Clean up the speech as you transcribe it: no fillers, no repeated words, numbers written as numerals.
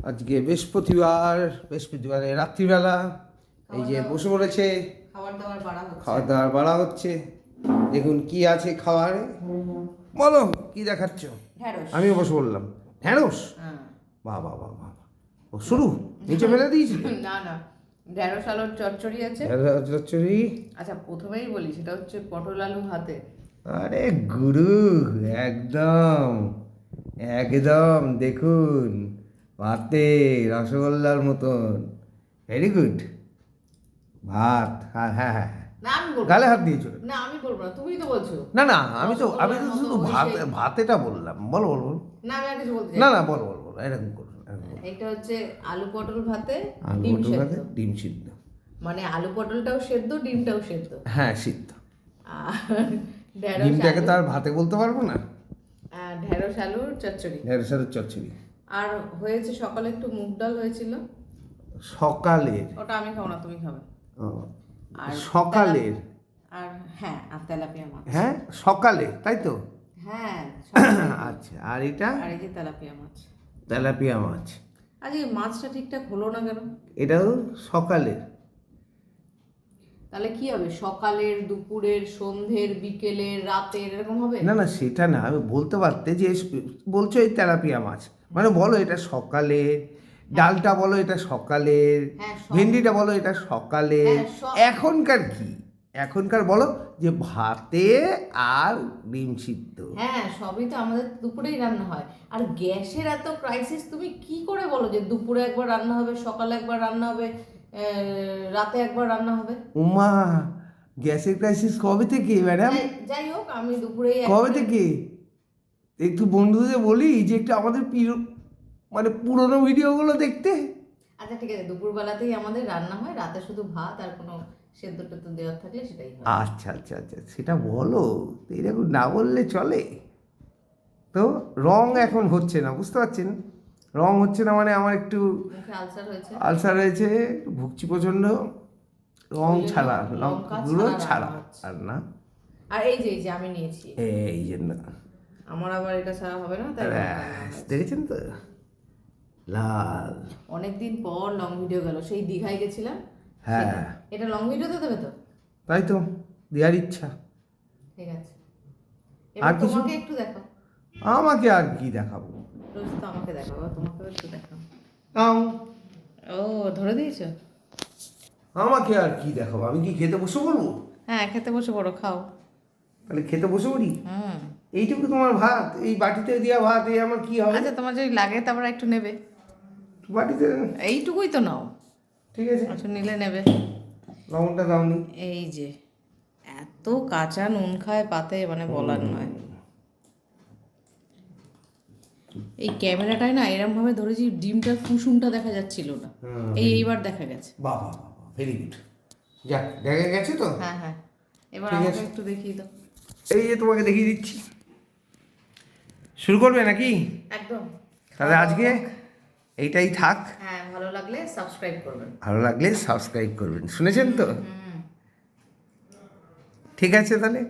আজকে বৃহস্পতিবারে রাত্রিবেলা এই যে বসে পড়েছে, খাবার দাবার বাড়া হচ্ছে। দেখুন কি আছে খাবারে, বলো কি দেখাচ্ছ? আমিও বসে বললাম ঢ্যাঁড়স। বাহ বাহ বাহ বাহ, ও শুরু নিচে ফেলে দিয়েছি। না না, ঢ্যাঁড়স আলুর চচ্চড়ি আছে। চচ্চড়ি, আচ্ছা প্রথমেই বলি সেটা হচ্ছে পটল আলু ভাতে। আরে গুরু, একদম একদম দেখুন ভাতে রসগোল্লার মতন, ভেরি গুড। ভাত, হ্যাঁ হ্যাঁ হ্যাঁ, না আমি বলবো গালে হাত দিয়েছো। না, আমি বলবো না, তুমিই তো বলছো। না না, আমি তো শুধু ভাতেটা বললাম। বলো বলো বলো। না আমি আর কিছু বলতে না চাই না, বলো বলো বলো, এরকম করো। এটা হচ্ছে আলু পটল ভাতে আলু ডিম পটল সেদ্ধ। ভাতে ডিম সিদ্ধ, মানে আলু পটলটাও সেদ্ধ, ডিমটাও সেদ্ধ। হ্যাঁ সিদ্ধ। আর ঢ্যাঁড়স ডিমটাকে আলু, তো আর ভাতে বলতে পারবো না। ঢ্যাঁড়স আলুর চচ্চড়ি। ঢেঁড়স আলুর চচ্চড়ি। আর হয়েছে সকালে একটু মুগ ডাল হয়েছিল, সকালের? ওটা আমি খাবো না, তুমি খাবে। ও, আর সকালের? আর হ্যাঁ, আর তেলাপিয়া মাছ। হ্যাঁ সকালে, তাই তো? হ্যাঁ সকালে। আচ্ছা, আর এটা? আর এই যে তেলাপিয়া মাছ। তেলাপিয়া মাছ। আজকে মাছটা ঠিকঠাক হলো না কেন? এটাও সকালের? তাহলে কি হবে? সকালের, দুপুরের, সন্ধ্যের, বিকেলের, রাতের, এরকম হবে? না না, সেটা না, আমি বলতে পারতে যে বলছো এই তেলাপিয়া মাছ, মানে বলো এটা সকালের, ডালটা বলো এটা সকালের, হ্যাঁ, ভেন্ডিটা বলো এটা সকালের। হ্যাঁ, এখনকার কি, এখনকার বলো যে ভাতে আর ডিম সিদ্ধ। হ্যাঁ সবই তো আমাদের দুপুরেই রান্না হয়। আর গ্যাসের এত ক্রাইসিস, তুমি কি করে বলো যে দুপুরে একবার রান্না হবে, সকালে একবার রান্না হবে, রাতে একবার রান্না হবে? উমা, গ্যাসের ক্রাইসিস কবে থেকে ম্যাডাম? যাই হোক, আমি দুপুরেই কবে থেকে? একটু বন্ধুদের বলি যে একটু আমাদের মানে পুরোনো ভিডিওগুলো দেখতে। আচ্ছা ঠিক আছে, দুপুরবেলাতেই আমাদের রান্না হয়, রাতে শুধু ভাত আর কোনো সেদ্ধ টেদ্ধ দেওয়ার থাকলে সেটাই হয়। আচ্ছা আচ্ছা আচ্ছা, সেটা বলো তো, এরকম না বললে চলে তো। রং এখন হচ্ছে না, বুঝতে পারছেন? রং হচ্ছে না মানে আমার একটু মুখে আলসার হয়েছে। আলসার হয়েছে, ভুগছি প্রচণ্ড। রং ওই জন্য ছাড়া, লঙ্কা গুঁড়ো ছাড়া ছাড়া, রান্না হচ্ছে। আর না। আর এই যে আমি নিয়েছি, এই জন্য আমার আবার এটা ছাড়া হবে না, তাই দেখেছেন তো, লাল। অনেকদিন পর লং ভিডিও গেল, সেই দীঘায় গেছিলাম। হ্যাঁ, এটা লং ভিডিওতে দেবে তো? তাই তো, দেওয়ার ইচ্ছা। ঠিক আছে, আর এবার কিছু? তোমাকে একটু দেখাও। আমাকে আর কি দেখাবো? রোজ তো আমাকে দেখাও, তোমাকে একটু দেখাও। আও, ও ধরে দিয়েছো? আমাকে আর কি দেখাবো? আমি কি খেতে বসে পড়বো? হ্যাঁ খেতে বসে পড়ো, খাও। তাহলে খেতে বসে পড়ি। হুম, এইটুকু তোমার ভাত, এই বাটিতে দেওয়া ভাত, এই আমার কি হবে? আচ্ছা তোমার যদি লাগে তারপর একটু নেবে। বাটিতে? এইটুকুই তো নাও, ঠিক আছে, একটু নিলে নেবে। লবণটা দাওনি? এই যে এত কাঁচা নুন খায় পাতে, মানে বলার নয়। এই ক্যামেরাটায় না এরকম ভাবে ধরেছি, ডিমটার কুসুমটা দেখা যাচ্ছিল না, এইবার দেখা গেছে। বাবা বাবা, ভেরি গুড। যাক, দেখা গেছে তো। হ্যাঁ হ্যাঁ, এবার ঠিক আমাকে আছে। একটু দেখিয়ে দাও। এই যে তোমাকে দেখিয়ে দিচ্ছি। শুরু করবে নাকি? একদম। তাহলে আজকে এইটাই থাক। হ্যাঁ, ভালো লাগলে সাবস্ক্রাইব করবেন। ভালো লাগলে সাবস্ক্রাইব করবেন, শুনেছেন তো? ঠিক আছে তাহলে।